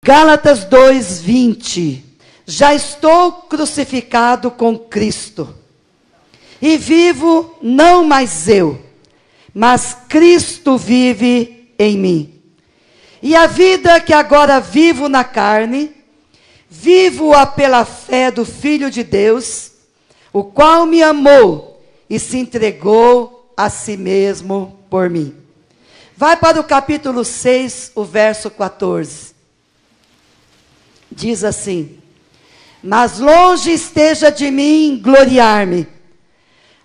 Gálatas 2:20. Já estou crucificado com Cristo. E vivo não mais eu, mas Cristo vive em mim. E a vida que agora vivo na carne, vivo-a pela fé do Filho de Deus, o qual me amou e se entregou a si mesmo por mim. Vai para o capítulo 6, o verso 14. Diz assim: mas longe esteja de mim gloriar-me,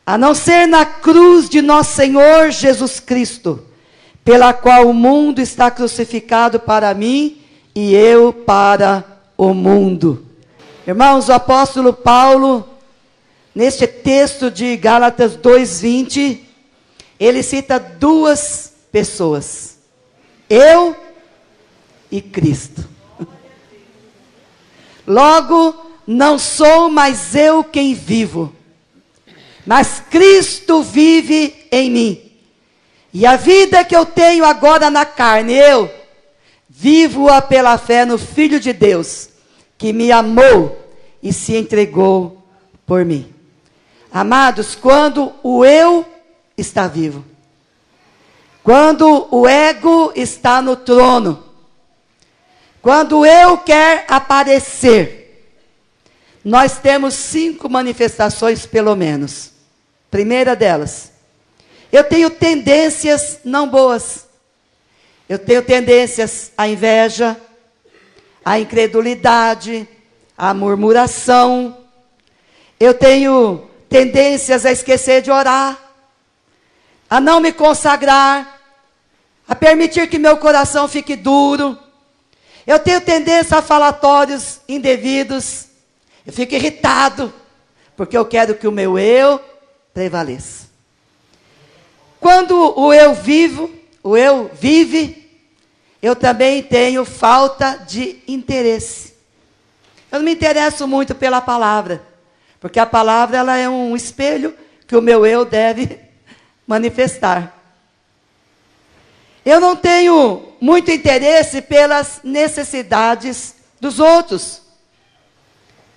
a não ser na cruz de nosso Senhor Jesus Cristo, pela qual o mundo está crucificado para mim e eu para o mundo. Irmãos, o apóstolo Paulo, neste texto de Gálatas 2:20, ele cita duas pessoas: eu e Cristo. Logo, não sou mais eu quem vivo, mas Cristo vive em mim. E a vida que eu tenho agora na carne, eu vivo-a pela fé no Filho de Deus, que me amou e se entregou por mim. Amados, quando o eu está vivo, quando o ego está no trono, quando o eu quer aparecer, nós temos 5 manifestações pelo menos. Primeira delas, eu tenho tendências não boas. Eu tenho tendências à inveja, à incredulidade, à murmuração. Eu tenho tendências a esquecer de orar, a não me consagrar, a permitir que meu coração fique duro. Eu tenho tendência a falatórios indevidos. Eu fico irritado, porque eu quero que o meu eu prevaleça. Quando o eu vive, eu também tenho falta de interesse. Eu não me interesso muito pela palavra, porque a palavra ela é um espelho que o meu eu deve manifestar. Eu não tenho muito interesse pelas necessidades dos outros.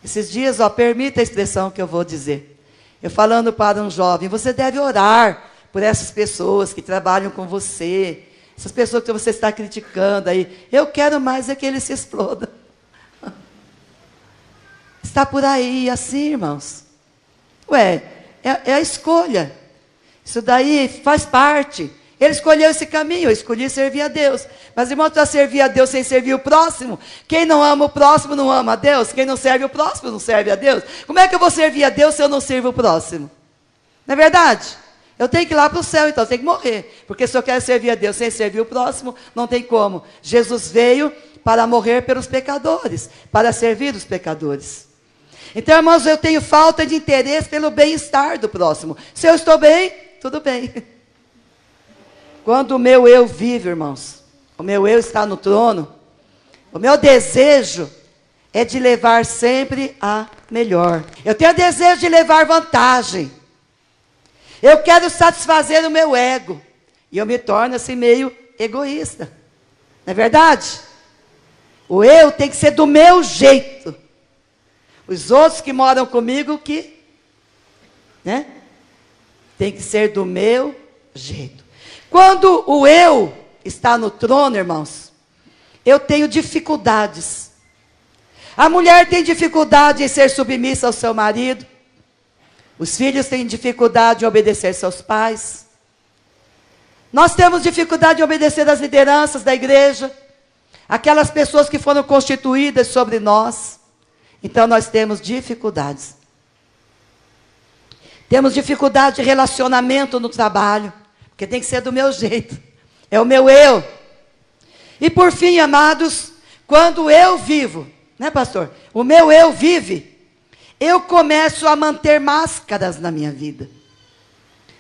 Esses dias, permita a expressão que eu vou dizer. Eu falando para um jovem: você deve orar por essas pessoas que trabalham com você, essas pessoas que você está criticando aí. Eu quero mais é que eles se explodam. Está por aí assim, irmãos. É a escolha. Isso daí faz parte. Ele escolheu esse caminho, eu escolhi servir a Deus. Mas, irmão, para servir a Deus sem servir o próximo, quem não ama o próximo não ama a Deus, quem não serve o próximo não serve a Deus. Como é que eu vou servir a Deus se eu não sirvo o próximo? Não é verdade? Eu tenho que ir lá para o céu, então eu tenho que morrer. Porque se eu quero servir a Deus sem servir o próximo, não tem como. Jesus veio para morrer pelos pecadores, para servir os pecadores. Então, irmãos, eu tenho falta de interesse pelo bem-estar do próximo. Se eu estou bem, tudo bem. Quando o meu eu vive, irmãos, o meu eu está no trono, o meu desejo é de levar sempre a melhor. Eu tenho desejo de levar vantagem. Eu quero satisfazer o meu ego. E eu me torno assim meio egoísta. Não é verdade? O eu tem que ser do meu jeito. Os outros que moram comigo tem que ser do meu jeito. Quando o eu está no trono, irmãos, eu tenho dificuldades. A mulher tem dificuldade em ser submissa ao seu marido. Os filhos têm dificuldade em obedecer seus pais. Nós temos dificuldade em obedecer às lideranças da igreja, aquelas pessoas que foram constituídas sobre nós. Então nós temos dificuldades. Temos dificuldade de relacionamento no trabalho, porque tem que ser do meu jeito. É o meu eu. E por fim, amados, quando eu vivo, né, pastor? O meu eu vive, eu começo a manter máscaras na minha vida.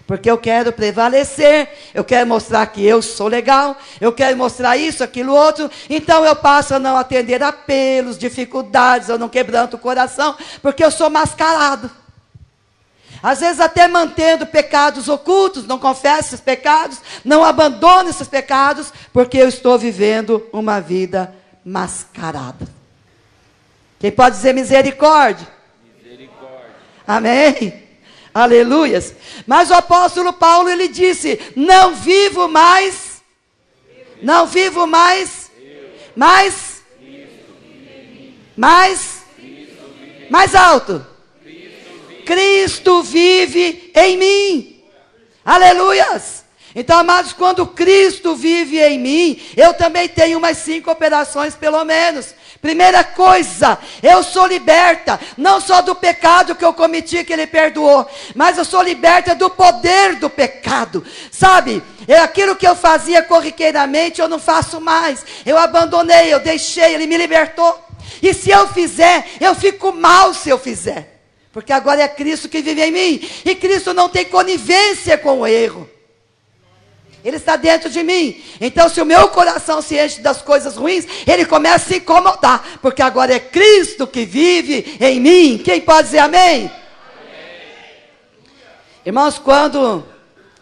Porque eu quero prevalecer, eu quero mostrar que eu sou legal, eu quero mostrar isso, aquilo, outro. Então eu passo a não atender apelos, dificuldades, eu não quebranto o coração, porque eu sou mascarado. Às vezes até mantendo pecados ocultos, não confesso esses pecados, não abandono esses pecados, porque eu estou vivendo uma vida mascarada. Quem pode dizer misericórdia? Misericórdia. Amém? Aleluias. Mas o apóstolo Paulo, ele disse, não vivo mais, mais alto. Cristo vive em mim. Aleluias. Então, amados, quando Cristo vive em mim, eu também tenho umas 5 operações pelo menos. Primeira coisa, eu sou liberta, não só do pecado que eu cometi, que Ele perdoou, mas eu sou liberta do poder do pecado, sabe? Aquilo que eu fazia corriqueiramente, eu não faço mais, eu abandonei, eu deixei, Ele me libertou. E se eu fizer, eu fico mal se eu fizer, porque agora é Cristo que vive em mim, e Cristo não tem conivência com o erro. Ele está dentro de mim. Então, se o meu coração se enche das coisas ruins, ele começa a se incomodar. Porque agora é Cristo que vive em mim. Quem pode dizer amém? Amém. Irmãos, quando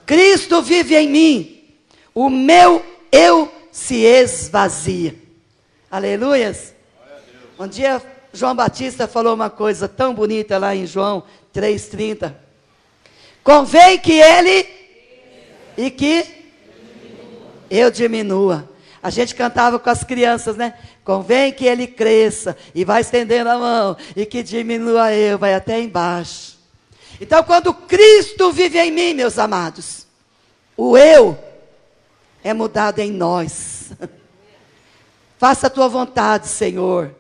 Cristo vive em mim, o meu eu se esvazia. Aleluias. Um dia, João Batista falou uma coisa tão bonita lá em João 3,30. Convém que ele e que eu diminua. A gente cantava com as crianças, né? Convém que ele cresça e vai estendendo a mão e que diminua eu, vai até embaixo. Então, quando Cristo vive em mim, meus amados, o eu é mudado em nós. Faça a tua vontade, Senhor.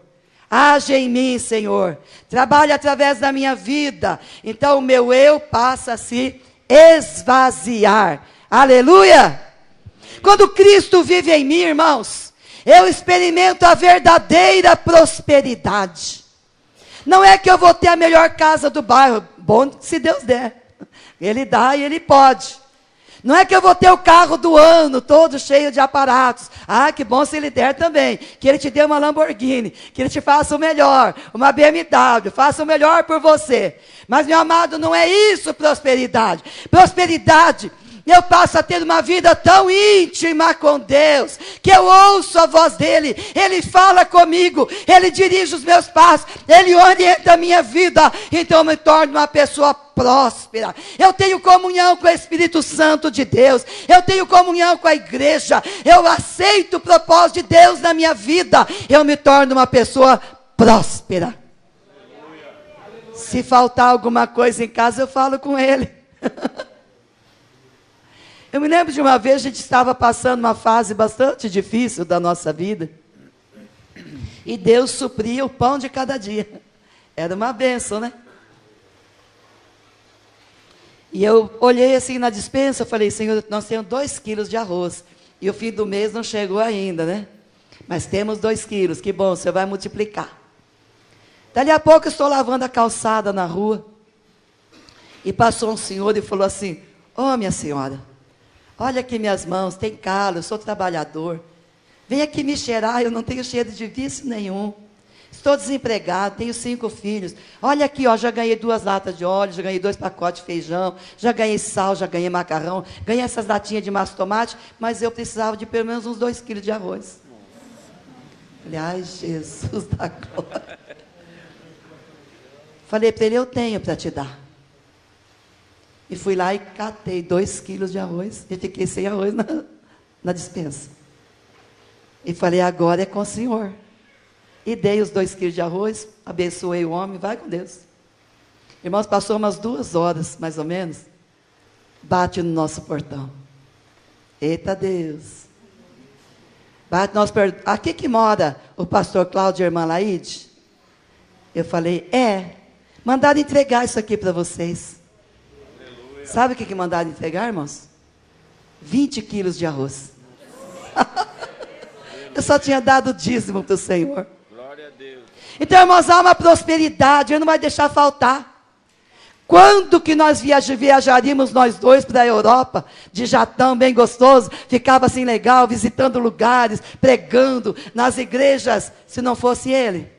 Age em mim, Senhor. Trabalhe através da minha vida. Então, o meu eu passa a se esvaziar. Aleluia! Quando Cristo vive em mim, irmãos, eu experimento a verdadeira prosperidade. Não é que eu vou ter a melhor casa do bairro, bom se Deus der. Ele dá e Ele pode. Não é que eu vou ter o carro do ano, todo cheio de aparatos. Ah, que bom se Ele der também. Que Ele te dê uma Lamborghini, que Ele te faça o melhor, uma BMW, faça o melhor por você. Mas, meu amado, não é isso prosperidade. Prosperidade, eu passo a ter uma vida tão íntima com Deus, que eu ouço a voz dEle, Ele fala comigo, Ele dirige os meus passos, Ele orienta a minha vida, então eu me torno uma pessoa próspera. Eu tenho comunhão com o Espírito Santo de Deus, eu tenho comunhão com a igreja, eu aceito o propósito de Deus na minha vida, eu me torno uma pessoa próspera. Se faltar alguma coisa em casa, eu falo com Ele. Eu me lembro de uma vez, a gente estava passando uma fase bastante difícil da nossa vida. E Deus supria o pão de cada dia. Era uma bênção, né? E eu olhei assim na despensa, falei, Senhor, nós temos 2 quilos de arroz. E o fim do mês não chegou ainda, né? Mas temos 2 quilos, que bom, o Senhor vai multiplicar. Dali a pouco eu estou lavando a calçada na rua. E passou um senhor e falou assim, ô minha senhora, olha aqui minhas mãos, tem calo, eu sou trabalhador. Vem aqui me cheirar, eu não tenho cheiro de vício nenhum. Estou desempregado, tenho 5 filhos. Olha aqui, ó, já ganhei 2 latas de óleo, já ganhei 2 pacotes de feijão, já ganhei sal, já ganhei macarrão, ganhei essas latinhas de massa de tomate, mas eu precisava de pelo menos uns 2 quilos de arroz. Falei, ai, Jesus da glória. Falei para ele, eu tenho para te dar. E fui lá e catei 2 quilos de arroz. E fiquei sem arroz na despensa. E falei, agora é com o Senhor. E dei os 2 quilos de arroz, abençoei o homem, vai com Deus. Irmãos, passou umas 2 horas, mais ou menos. Bate no nosso portão. Eita Deus. Bate no nosso portão. Aqui que mora o pastor Cláudio e a irmã Laide? Eu falei, mandaram entregar isso aqui para vocês. Sabe o que mandaram entregar, irmãos? 20 quilos de arroz. Eu só tinha dado dízimo para o Senhor. Glória a Deus. Então, irmãos, há uma prosperidade, Ele não vai deixar faltar. Quando que nós viajaríamos nós 2 para a Europa, de jatão bem gostoso, ficava assim legal, visitando lugares, pregando nas igrejas, se não fosse Ele?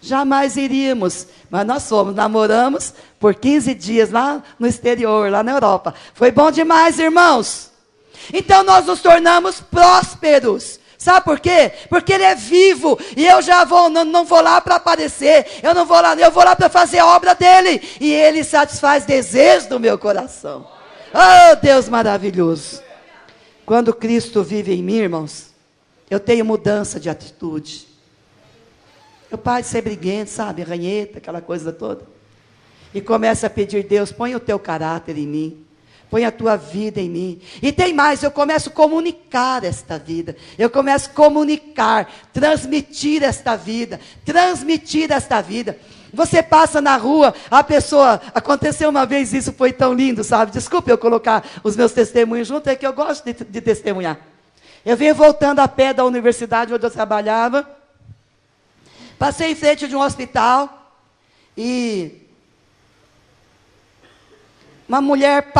Jamais iríamos, mas nós fomos, namoramos por 15 dias lá no exterior, lá na Europa. Foi bom demais, irmãos. Então nós nos tornamos prósperos. Sabe por quê? Porque Ele é vivo, e eu já não vou lá para aparecer, eu vou lá para fazer a obra dEle, e Ele satisfaz desejos do meu coração. Oh, Deus maravilhoso! Quando Cristo vive em mim, irmãos, eu tenho mudança de atitude. Eu paro de ser briguento, sabe, ranheta, aquela coisa toda, e começo a pedir: Deus, põe o teu caráter em mim, põe a tua vida em mim. E tem mais, eu começo a comunicar esta vida. Eu começo a comunicar, transmitir esta vida. Você passa na rua, a pessoa... Aconteceu uma vez, isso foi tão lindo, sabe? Desculpe eu colocar os meus testemunhos junto, é que eu gosto de testemunhar. Eu venho voltando a pé da universidade onde eu trabalhava. Passei em frente de um hospital e... uma mulher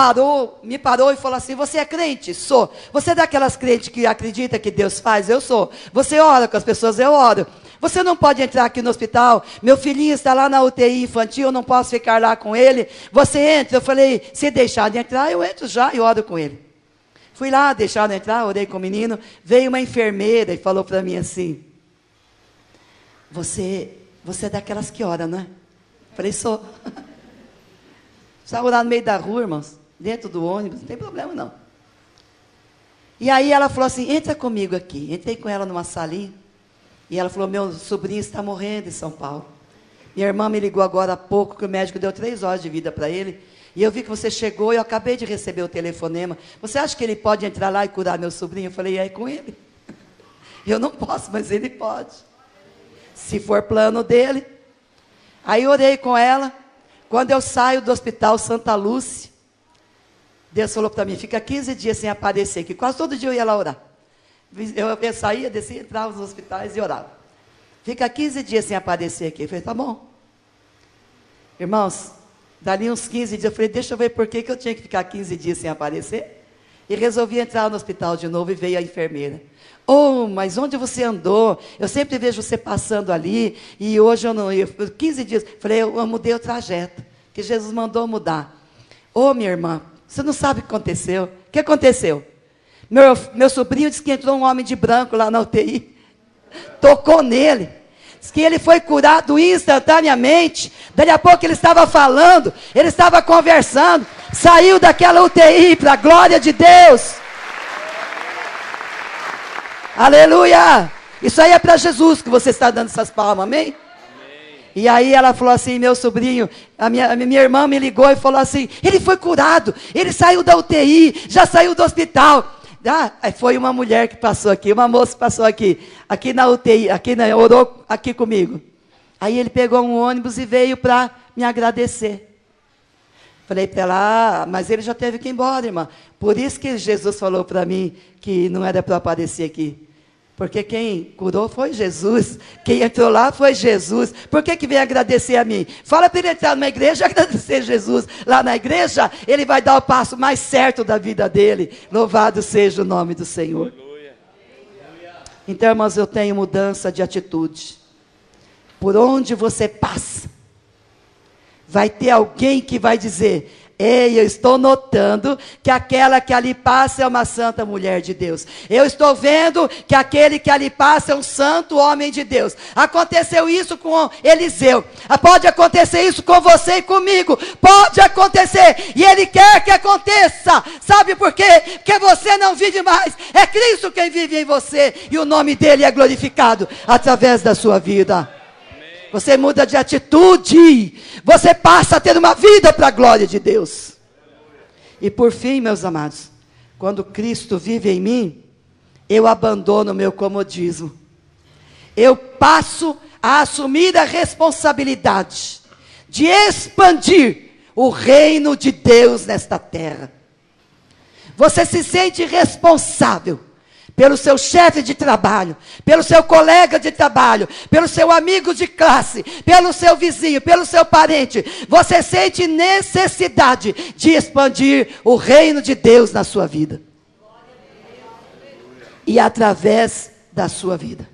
me parou e falou assim: você é crente? Sou. Você é daquelas crentes que acredita que Deus faz? Eu sou. Você ora com as pessoas? Eu oro. Você não pode entrar aqui no hospital? Meu filhinho está lá na UTI infantil, eu não posso ficar lá com ele. Você entra? Eu falei: se deixar de entrar, eu entro já e oro com ele. Fui lá, deixaram entrar, orei com o menino. Veio uma enfermeira e falou para mim assim: você é daquelas que ora, não é? Eu falei: sou. Precisava orar no meio da rua, irmãos, dentro do ônibus, não tem problema não. E aí ela falou assim: entra comigo aqui. Entrei com ela numa salinha, e ela falou: meu sobrinho está morrendo em São Paulo. Minha irmã me ligou agora há pouco, que o médico deu 3 horas de vida para ele, e eu vi que você chegou, e eu acabei de receber o telefonema. Você acha que ele pode entrar lá e curar meu sobrinho? Eu falei: é com ele. Eu não posso, mas ele pode, se for plano dele. Aí orei com ela. Quando eu saio do hospital Santa Lúcia, Deus falou para mim: fica 15 dias sem aparecer aqui. Quase todo dia eu ia lá orar. Eu saía, descia, entrava nos hospitais e orava. Fica 15 dias sem aparecer aqui. Eu falei: tá bom. Irmãos, dali uns 15 dias, eu falei: deixa eu ver por que eu tinha que ficar 15 dias sem aparecer. E resolvi entrar no hospital de novo, e veio a enfermeira. Oh, mas onde você andou? Eu sempre vejo você passando ali, e hoje eu não ia. 15 dias. Falei: eu mudei o trajeto, que Jesus mandou mudar. Oh, minha irmã, você não sabe o que aconteceu. O que aconteceu? Meu sobrinho disse que entrou um homem de branco lá na UTI, tocou nele, disse que ele foi curado instantaneamente. Daqui a pouco ele estava falando, ele estava conversando, saiu daquela UTI para a glória de Deus. Aleluia! Isso aí é para Jesus que você está dando essas palmas, amém? Amém? E aí ela falou assim: meu sobrinho, a minha irmã me ligou e falou assim: ele foi curado, ele saiu da UTI, já saiu do hospital. Aí foi uma mulher que passou aqui, uma moça passou aqui na UTI, orou aqui comigo. Aí ele pegou um ônibus e veio para me agradecer. Falei para ela: mas ele já teve que ir embora, irmã. Por isso que Jesus falou para mim que não era para aparecer aqui. Porque quem curou foi Jesus. Quem entrou lá foi Jesus. Por que vem agradecer a mim? Fala para ele entrar numa igreja e agradecer Jesus. Lá na igreja, ele vai dar o passo mais certo da vida dele. Louvado seja o nome do Senhor. Aleluia. Então, irmãos, eu tenho mudança de atitude. Por onde você passa, vai ter alguém que vai dizer: ei, eu estou notando que aquela que ali passa é uma santa mulher de Deus. Eu estou vendo que aquele que ali passa é um santo homem de Deus. Aconteceu isso com Eliseu. Pode acontecer isso com você e comigo. Pode acontecer. E Ele quer que aconteça. Sabe por quê? Porque você não vive mais. É Cristo quem vive em você. E o nome dEle é glorificado através da sua vida. Você muda de atitude. Você passa a ter uma vida para a glória de Deus. E por fim, meus amados, quando Cristo vive em mim, eu abandono o meu comodismo. Eu passo a assumir a responsabilidade de expandir o reino de Deus nesta terra. Você se sente responsável pelo seu chefe de trabalho, pelo seu colega de trabalho, pelo seu amigo de classe, pelo seu vizinho, pelo seu parente. Você sente necessidade de expandir o reino de Deus na sua vida. E através da sua vida.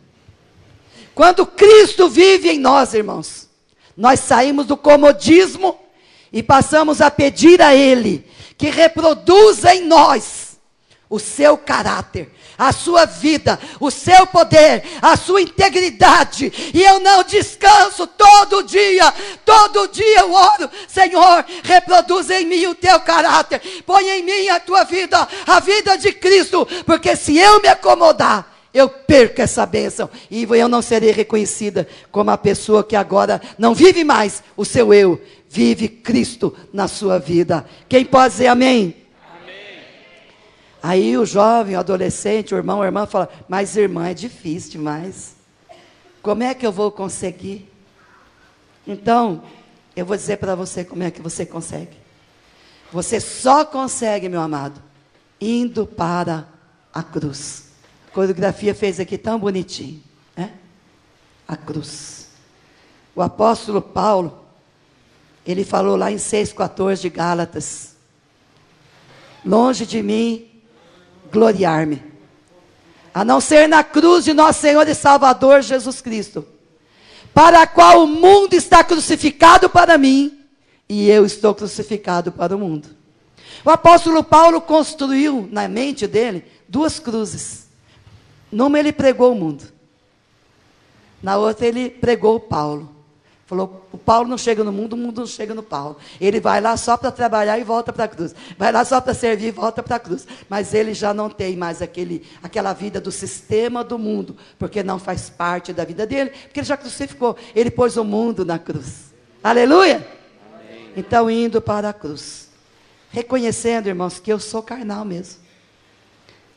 Quando Cristo vive em nós, irmãos, nós saímos do comodismo e passamos a pedir a Ele que reproduza em nós o seu caráter, a sua vida, o seu poder, a sua integridade. E eu não descanso todo dia eu oro: Senhor, reproduz em mim o teu caráter, põe em mim a tua vida, a vida de Cristo, porque se eu me acomodar, eu perco essa bênção, e eu não serei reconhecida como a pessoa que agora não vive mais o seu eu, vive Cristo na sua vida. Quem pode dizer amém? Amém. Aí o jovem, o adolescente, o irmão, a irmã fala: mas irmã, é difícil demais, como é que eu vou conseguir? Então, eu vou dizer para você como é que você consegue. Você só consegue, meu amado, indo para a cruz. A coreografia fez aqui tão bonitinho, né? A cruz. O apóstolo Paulo, ele falou lá em 6,14 de Gálatas: longe de mim gloriar-me, a não ser na cruz de nosso Senhor e Salvador Jesus Cristo, para a qual o mundo está crucificado para mim, e eu estou crucificado para o mundo. O apóstolo Paulo construiu na mente dele 2 cruzes. Numa ele pregou o mundo, na outra ele pregou o Paulo. Falou: o Paulo não chega no mundo, o mundo não chega no Paulo. Ele vai lá só para trabalhar e volta para a cruz. Vai lá só para servir e volta para a cruz. Mas ele já não tem mais aquela vida do sistema do mundo, porque não faz parte da vida dele, porque ele já crucificou. Ele pôs o mundo na cruz. Aleluia! Amém. Então, indo para a cruz, reconhecendo, irmãos, que eu sou carnal mesmo.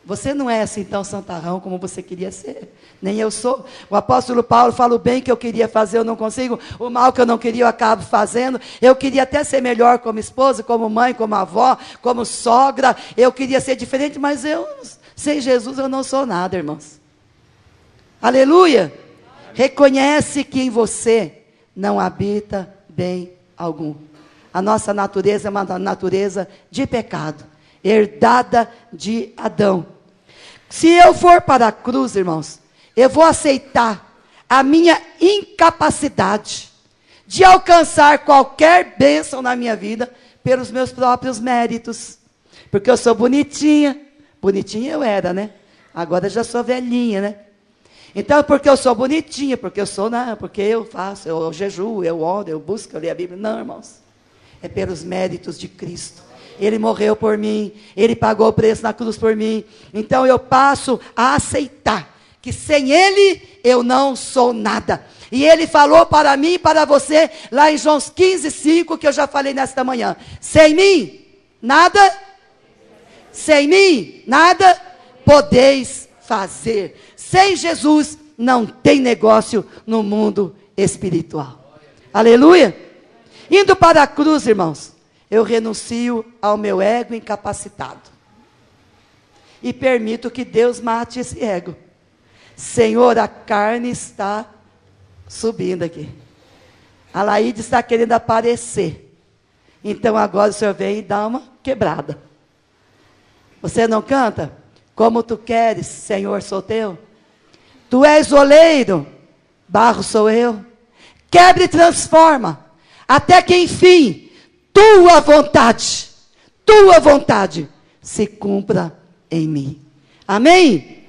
Você não é assim tão santarrão como você queria ser. Nem eu sou. O apóstolo Paulo fala: o bem que eu queria fazer eu não consigo, o mal que eu não queria eu acabo fazendo. Eu queria até ser melhor como esposa, como mãe, como avó, como sogra. Eu queria ser diferente, mas sem Jesus eu não sou nada, irmãos. Aleluia! Reconhece que em você não habita bem algum. A nossa natureza é uma natureza de pecado, herdada de Adão. Se eu for para a cruz, irmãos, eu vou aceitar a minha incapacidade de alcançar qualquer bênção na minha vida pelos meus próprios méritos, porque eu sou bonitinha. Bonitinha eu era, né? Agora já sou velhinha, né? Então, porque eu sou bonitinha, porque eu faço, eu jejuo, eu oro, eu busco, eu leio a Bíblia. Não, irmãos, é pelos méritos de Cristo. Ele morreu por mim, Ele pagou o preço na cruz por mim. Então eu passo a aceitar que sem Ele eu não sou nada. E Ele falou para mim e para você, lá em João 15:5, que eu já falei nesta manhã: sem mim, nada, sem mim, nada podeis fazer. Sem Jesus não tem negócio no mundo espiritual. Aleluia! Indo para a cruz, irmãos, eu renuncio ao meu ego incapacitado. E permito que Deus mate esse ego. Senhor, a carne está subindo aqui. A Laíde está querendo aparecer. Então agora o Senhor vem e dá uma quebrada. Você não canta? Como tu queres, Senhor, sou teu. Tu és oleiro, barro sou eu. Quebra e transforma, até que enfim tua vontade se cumpra em mim. Amém? Amém.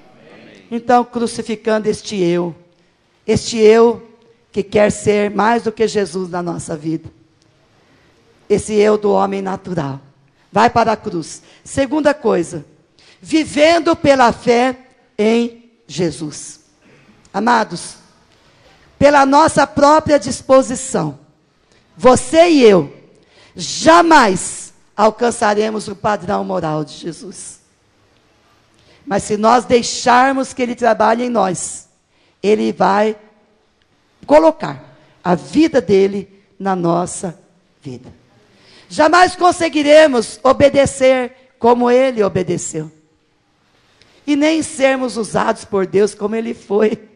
Então, crucificando este eu que quer ser mais do que Jesus na nossa vida, esse eu do homem natural, vai para a cruz. Segunda coisa, vivendo pela fé em Jesus. Amados, pela nossa própria disposição, você e eu jamais alcançaremos o padrão moral de Jesus. Mas se nós deixarmos que Ele trabalhe em nós, Ele vai colocar a vida dEle na nossa vida. Jamais conseguiremos obedecer como Ele obedeceu. E nem sermos usados por Deus como Ele foi.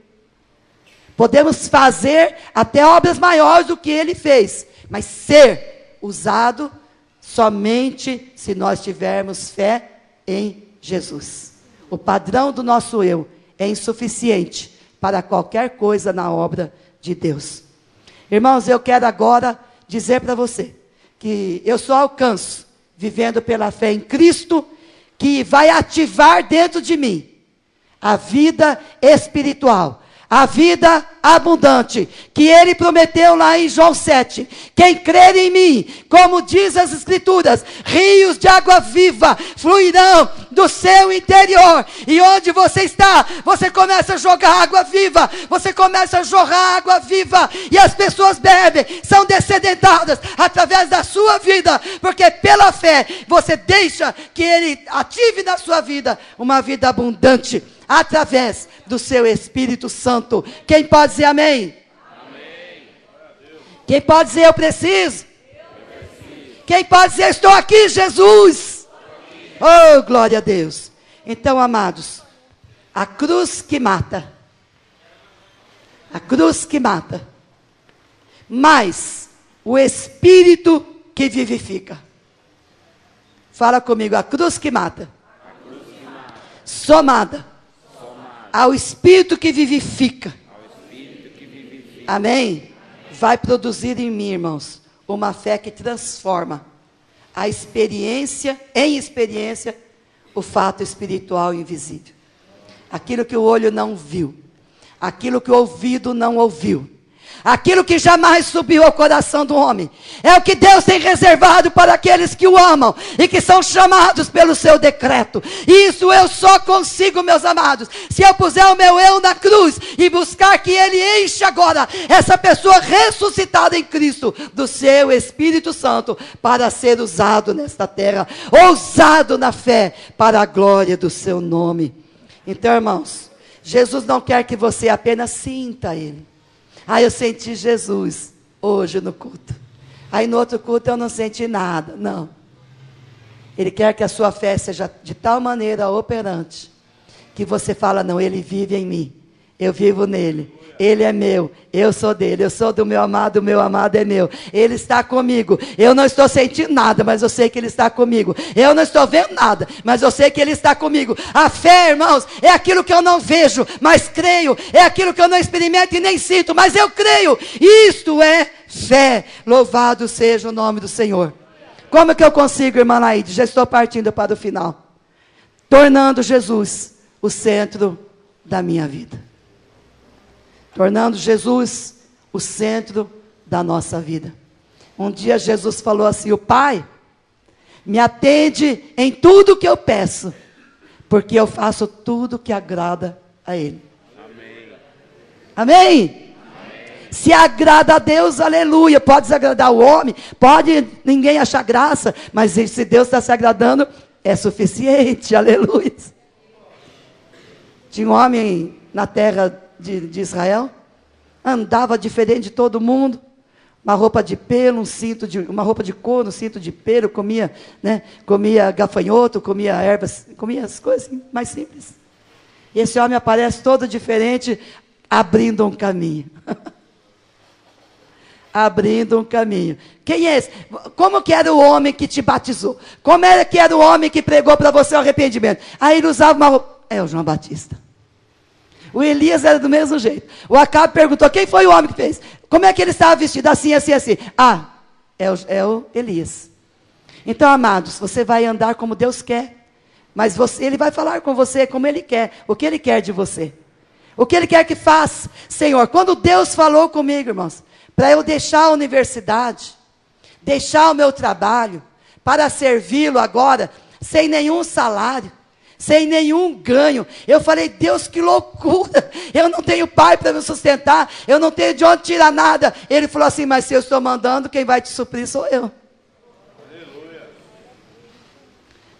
Podemos fazer até obras maiores do que Ele fez, mas ser usado somente se nós tivermos fé em Jesus. O padrão do nosso eu é insuficiente para qualquer coisa na obra de Deus. Irmãos, eu quero agora dizer para você que eu só alcanço vivendo pela fé em Cristo, que vai ativar dentro de mim a vida espiritual, a vida abundante, que Ele prometeu lá em João 7. Quem crer em mim, como diz as Escrituras, rios de água viva fluirão do seu interior. E onde você está, você começa a jogar água viva, você começa a jorrar água viva, e as pessoas bebem, são descedentadas através da sua vida, porque pela fé você deixa que Ele ative na sua vida uma vida abundante, através do seu Espírito Santo. Quem pode dizer amém? Amém. Quem pode dizer eu preciso? Quem pode dizer estou aqui, Jesus? Oh, glória a Deus. Então, amados, a cruz que mata, mas o Espírito que vivifica. Fala comigo, a cruz que mata, somada ao Espírito que vivifica. Amém? Vai produzir em mim, irmãos, uma fé que transforma a experiência, em experiência, o fato espiritual invisível. Aquilo que o olho não viu, aquilo que o ouvido não ouviu, aquilo que jamais subiu ao coração do homem, é o que Deus tem reservado para aqueles que o amam e que são chamados pelo seu decreto. Isso eu só consigo, meus amados, se eu puser o meu eu na cruz e buscar que Ele enche agora essa pessoa ressuscitada em Cristo do seu Espírito Santo para ser usado nesta terra, ousado na fé para a glória do seu nome. Então, irmãos, Jesus não quer que você apenas sinta Ele. Eu senti Jesus hoje no culto. Aí no outro culto eu não senti nada. Não. Ele quer que a sua fé seja de tal maneira operante, que você fala, não, Ele vive em mim. Eu vivo nele. Ele é meu, eu sou dele, eu sou do meu amado, o meu amado é meu. Ele está comigo. Eu não estou sentindo nada, mas eu sei que Ele está comigo. Eu não estou vendo nada, mas eu sei que Ele está comigo. A fé, irmãos, é aquilo que eu não vejo, mas creio. É aquilo que eu não experimento e nem sinto, mas eu creio. Isto é fé. Louvado seja o nome do Senhor. Como que eu consigo, irmã Laide? Já estou partindo para o final. Tornando Jesus o centro da minha vida. Tornando Jesus o centro da nossa vida. Um dia Jesus falou assim, o Pai me atende em tudo que eu peço, porque eu faço tudo que agrada a Ele. Amém. Amém? Se agrada a Deus, aleluia. Pode desagradar o homem, pode ninguém achar graça, mas se Deus está se agradando, é suficiente, aleluia. Tinha um homem na terra de Israel, andava diferente de todo mundo, uma roupa de pelo, uma roupa de couro, um cinto de pelo, comia gafanhoto, comia ervas, comia as coisas mais simples. E esse homem aparece todo diferente, abrindo um caminho. Abrindo um caminho. Quem é esse? Como que era o homem que te batizou? Como era que era o homem que pregou para você o arrependimento? Aí ele usava uma roupa, o João Batista. O Elias era do mesmo jeito. O Acabe perguntou, quem foi o homem que fez? Como é que ele estava vestido? Assim, assim, assim. É o Elias. Então, amados, você vai andar como Deus quer. Mas Ele vai falar com você como Ele quer. O que Ele quer de você. O que Ele quer que faça. Senhor, quando Deus falou comigo, irmãos, para eu deixar a universidade, deixar o meu trabalho, para servi-lo agora, sem nenhum salário, sem nenhum ganho. Eu falei, Deus, que loucura, eu não tenho pai para me sustentar, eu não tenho de onde tirar nada. Ele falou assim, mas se eu estou mandando, quem vai te suprir sou eu. Aleluia.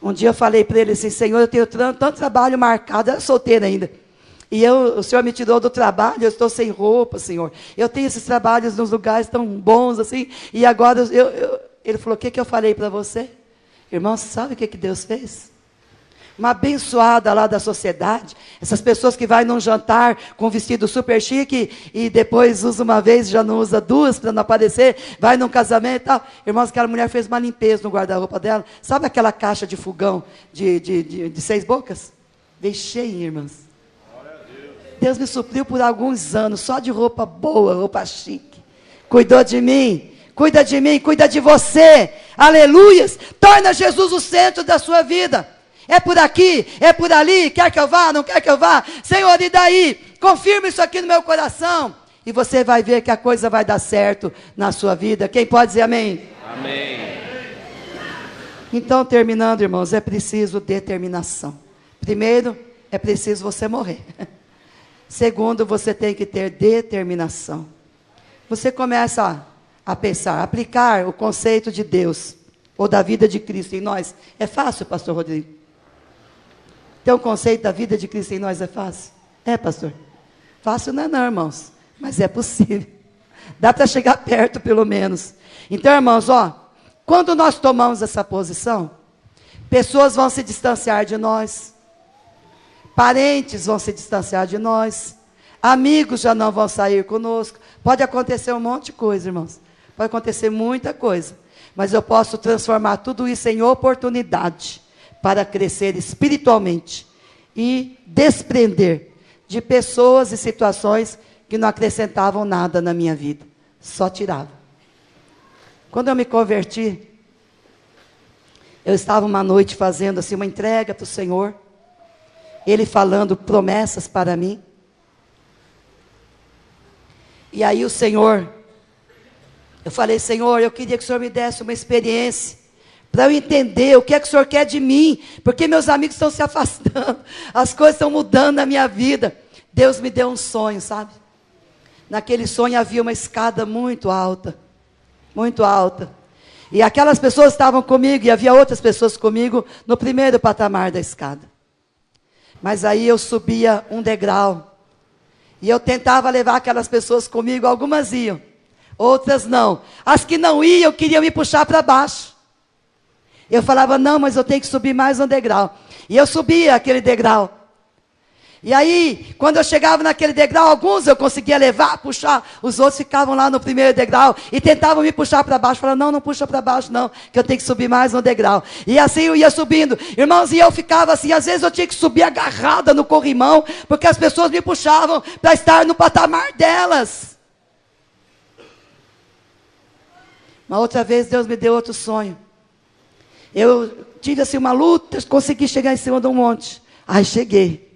Um dia eu falei para ele assim, Senhor, eu tenho tanto trabalho marcado, eu era solteiro ainda, e o Senhor me tirou do trabalho, eu estou sem roupa, Senhor, eu tenho esses trabalhos nos lugares tão bons assim, e agora ele falou, o que eu falei para você? Irmão, sabe o que Deus fez? Uma abençoada lá da sociedade, essas pessoas que vai num jantar com vestido super chique e depois usa uma vez e já não usa duas para não aparecer, vai num casamento e tal. Irmãos, aquela mulher fez uma limpeza no guarda-roupa dela. Sabe aquela caixa de fogão de 6 bocas? Veio cheia, irmãos. Deus me supriu por alguns anos, só de roupa boa, roupa chique. Cuidou de mim, cuida de mim, cuida de você. Aleluias. Torna Jesus o centro da sua vida. É por aqui? É por ali? Quer que eu vá? Não quer que eu vá? Senhor, e daí? Confirma isso aqui no meu coração. E você vai ver que a coisa vai dar certo na sua vida. Quem pode dizer amém? Amém. Então, terminando, irmãos, é preciso determinação. Primeiro, é preciso você morrer. Segundo, você tem que ter determinação. Você começa a pensar, aplicar o conceito de Deus, ou da vida de Cristo em nós. É fácil, pastor Rodrigo? Ter um conceito da vida de Cristo em nós é fácil? É, pastor? Fácil não é não, irmãos. Mas é possível. Dá para chegar perto, pelo menos. Então, irmãos, quando nós tomamos essa posição, pessoas vão se distanciar de nós, parentes vão se distanciar de nós, amigos já não vão sair conosco. Pode acontecer um monte de coisa, irmãos. Pode acontecer muita coisa. Mas eu posso transformar tudo isso em oportunidade para crescer espiritualmente e desprender de pessoas e situações que não acrescentavam nada na minha vida, só tiravam. Quando eu me converti, eu estava uma noite fazendo assim uma entrega para o Senhor, Ele falando promessas para mim, e aí o Senhor, eu falei, Senhor, eu queria que o Senhor me desse uma experiência, para eu entender o que é que o Senhor quer de mim, porque meus amigos estão se afastando, as coisas estão mudando na minha vida. Deus me deu um sonho, sabe? Naquele sonho havia uma escada muito alta, e aquelas pessoas estavam comigo, e havia outras pessoas comigo, no primeiro patamar da escada, mas aí eu subia um degrau, e eu tentava levar aquelas pessoas comigo, algumas iam, outras não, as que não iam, queriam me puxar para baixo, eu falava, não, mas eu tenho que subir mais um degrau, e eu subia aquele degrau, e aí, quando eu chegava naquele degrau, alguns eu conseguia levar, puxar, os outros ficavam lá no primeiro degrau, e tentavam me puxar para baixo, falavam, não puxa para baixo não, que eu tenho que subir mais um degrau, e assim eu ia subindo, irmãos, e eu ficava assim, às vezes eu tinha que subir agarrada no corrimão, porque as pessoas me puxavam para estar no patamar delas. Uma outra vez Deus me deu outro sonho, eu tive assim uma luta, consegui chegar em cima de um monte, aí cheguei,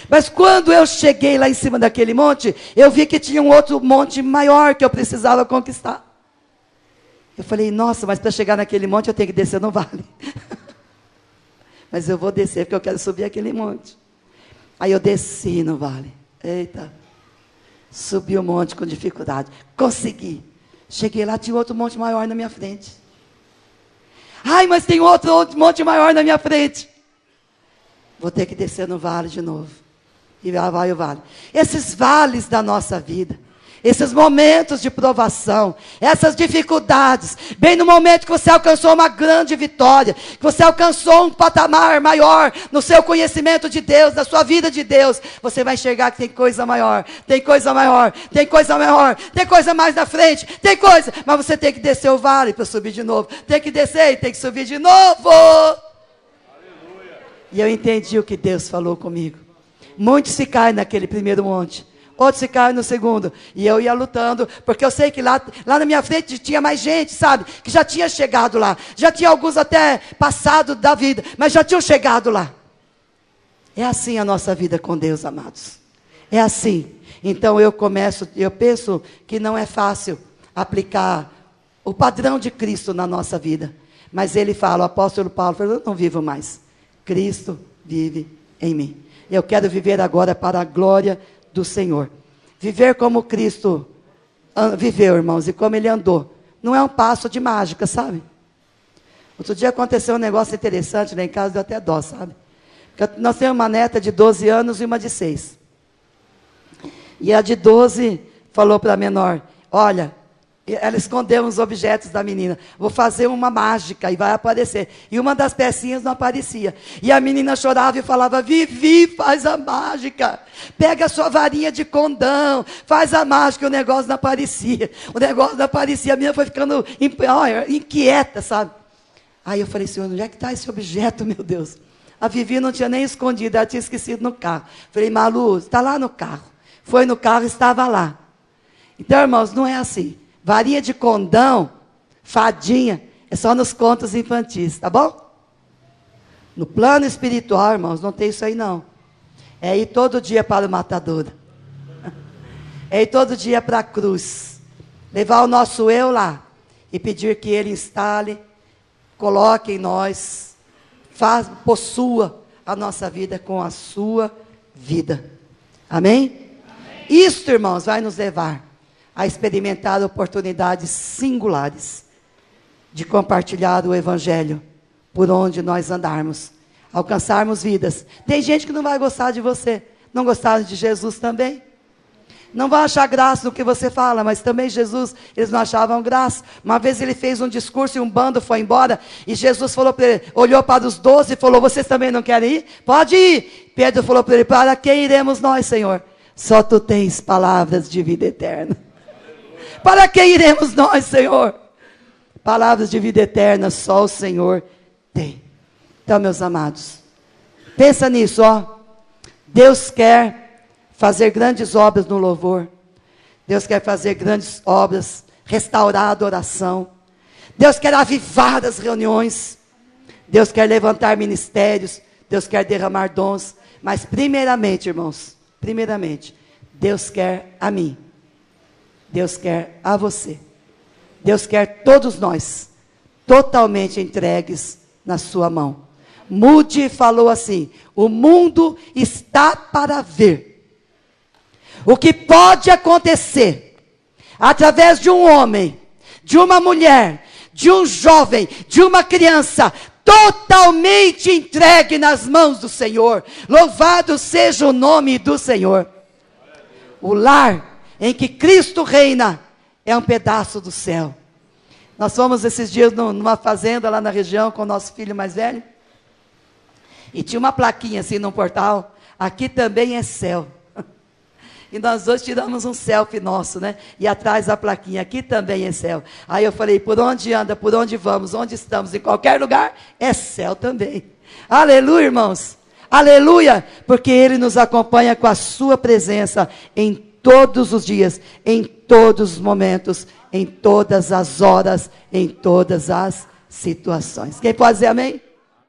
mas quando eu cheguei lá em cima daquele monte, eu vi que tinha um outro monte maior que eu precisava conquistar. Eu falei, nossa, mas para chegar naquele monte eu tenho que descer no vale. Mas eu vou descer porque eu quero subir aquele monte. Aí eu desci no vale. Eita, subi o monte com dificuldade. Consegui. Cheguei lá, tinha outro monte maior na minha frente. Ai, mas tem outro monte maior na minha frente. Vou ter que descer no vale de novo. E lá vai o vale. Esses vales da nossa vida, esses momentos de provação, essas dificuldades, bem no momento que você alcançou uma grande vitória, que você alcançou um patamar maior no seu conhecimento de Deus, na sua vida de Deus, você vai enxergar que tem coisa maior, tem coisa maior, tem coisa maior, tem coisa mais na frente, tem coisa, mas você tem que descer o vale para subir de novo, tem que descer e tem que subir de novo. Aleluia. E eu entendi o que Deus falou comigo. Muitos se caem naquele primeiro monte, outros se caem no segundo, e eu ia lutando, porque eu sei que lá na minha frente tinha mais gente, sabe, que já tinha chegado lá, já tinha alguns até passado da vida, mas já tinham chegado lá. É assim a nossa vida com Deus, amados, é assim. Então eu penso que não é fácil aplicar o padrão de Cristo na nossa vida, mas ele fala, o apóstolo Paulo falou, eu não vivo mais, Cristo vive em mim. Eu quero viver agora para a glória do Senhor. Viver como Cristo viveu, irmãos, e como Ele andou. Não é um passo de mágica, sabe? Outro dia aconteceu um negócio interessante lá em casa, deu até dó, sabe? Porque nós temos uma neta de 12 anos e uma de 6. E a de 12 falou para a menor, olha, ela escondeu uns objetos da menina, vou fazer uma mágica e vai aparecer, e uma das pecinhas não aparecia, e a menina chorava e falava, Vivi, faz a mágica, pega a sua varinha de condão, faz a mágica, e o negócio não aparecia, a menina foi ficando inquieta, sabe? Aí eu falei, Senhor, onde é que está esse objeto, meu Deus? A Vivi não tinha nem escondido, ela tinha esquecido no carro. Falei, Malu, está lá no carro. Foi no carro, estava lá. Então, irmãos, não é assim. Varinha de condão, fadinha, é só nos contos infantis, tá bom? No plano espiritual, irmãos, não tem isso aí não. É ir todo dia para o matadouro. É ir todo dia para a cruz. Levar o nosso eu lá. E pedir que Ele instale, coloque em nós, possua a nossa vida com a sua vida. Amém? Amém. Isto, irmãos, vai nos levar a experimentar oportunidades singulares de compartilhar o Evangelho por onde nós andarmos, alcançarmos vidas. Tem gente que não vai gostar de você, não gostaram de Jesus também. Não vão achar graça no que você fala, mas também Jesus, eles não achavam graça. Uma vez ele fez um discurso e um bando foi embora, e Jesus falou para ele, olhou para os 12 e falou, vocês também não querem ir? Pode ir. Pedro falou para ele, para quem iremos nós, Senhor? Só tu tens palavras de vida eterna. Para quem iremos nós, Senhor? Palavras de vida eterna, só o Senhor tem. Então, meus amados, pensa nisso, ó. Deus quer fazer grandes obras no louvor. Deus quer fazer grandes obras, restaurar a adoração. Deus quer avivar as reuniões. Deus quer levantar ministérios. Deus quer derramar dons. Mas primeiramente, irmãos, primeiramente, Deus quer a mim. Deus quer a você. Deus quer todos nós totalmente entregues na sua mão. Moody falou assim, o mundo está para ver o que pode acontecer através de um homem, de uma mulher, de um jovem, de uma criança, totalmente entregue nas mãos do Senhor. Louvado seja o nome do Senhor. O lar em que Cristo reina é um pedaço do céu. Nós fomos esses dias numa fazenda lá na região com o nosso filho mais velho. E tinha uma plaquinha assim no portal, aqui também é céu. E nós dois tiramos um selfie nosso, né? E atrás a plaquinha, aqui também é céu. Aí eu falei, por onde anda, por onde vamos, onde estamos, em qualquer lugar, é céu também. Aleluia, irmãos. Aleluia, porque Ele nos acompanha com a sua presença em todos os dias, em todos os momentos, em todas as horas, em todas as situações. Quem pode dizer amém?